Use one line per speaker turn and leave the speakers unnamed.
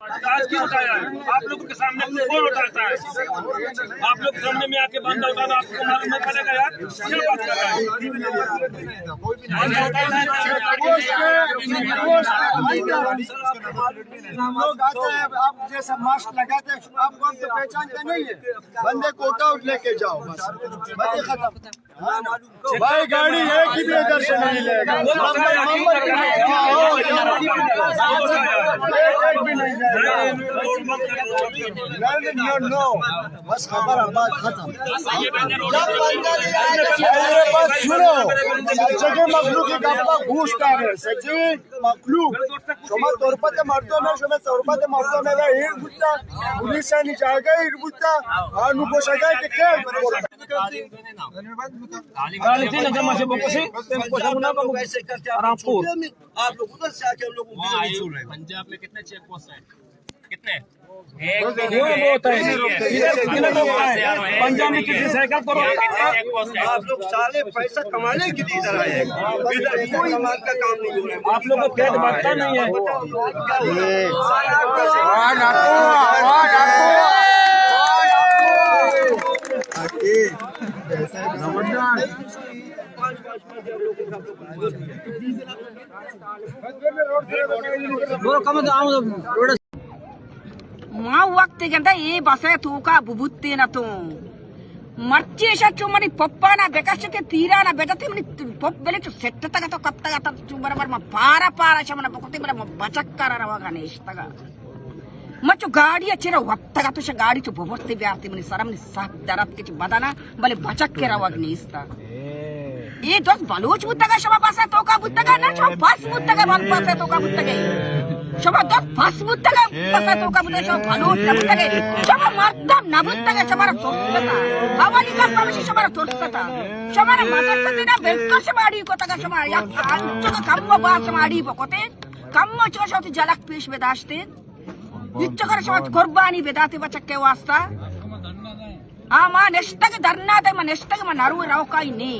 आज क्यों उठाया है? आप लोगों के सामने कौन उठाता है? आप लोग सामने में आके बंदा उठाना आपको मालूम नहीं पड़ेगा यार? क्या बात कर रहा है?
हम लोग आते हैं, आप जैसा मास्क लगाते हैं, आपको हम तो पहचानते नहीं है। बंदे को उठाओ लेके जाओ, बस बातें खत्म। भाई गाड़ी एक ही भी इधर से नहीं लेगा। नो बस खबर बात खत्म। सुनो सच्चे मखलूक की गप्पा घूस डाले सच्चे मखलूक शोमा तोरपते मरतो ना शोमा तोरपते मरतो ना हिर बुट्टा पुलिस ने जाएगा हिर बुट्टा आनु पोषागा के क्या आप लोग उधर से आके हम लोग
पंजाब में कितने चेक पोस्ट है? कितने? पंजाब में किसी साइकिल पर
आप लोग साले पैसा कमाने के लिए इधर आए हैं। इधर कोई कमाल का काम नहीं हो रहा है।
आप लोग को पेट भरता नहीं है।
మా వక్తిగంత ఏ బసే తూకా బుబుత్తేన తో మర్చేషా చుమని పప్పాన బెకషతే తీరాన బెటతే మని పప్ బెలె చు సెట్టతగ తో కత్తగ త చుమర మర పార పార చమన బకొతే మర బచక్కర రవగనే ఇష్టగా मचु गाड़ी अच्छे रहो वक्तगा तो गाड़ी चु बहुत व्याप्ति मनी सरम नि साफ दरत के बदाना भले बचक के रवगनी इस्ता ये दोस्त बलोच बुद्धगा शबा पासा तो का बुद्धगा ना शबा पास बुद्धगा बाल पासा तो का बुद्धगा शबा दोस्त पास बुद्धगा पासा तो का बुद्धगा शबा बलोच ना बुद्धगा शबा मर्दम ना बुद्धगा शबा तोड़ता हवाली का परमिशन शबा तोड़ता शबा ना मदद से ना बेल्का शबा आड़ी को तगा शबा या अंचो का कम्मो बात शबा आड़ी बकोते कम्मो चो शोती जलक पेश बेदाश्ते इच्छकर शोत कुर्बानी बेदाते बचक्के वास्ता आमा नेष्टक धरना दे म नेष्टक म नरु रौकाई नी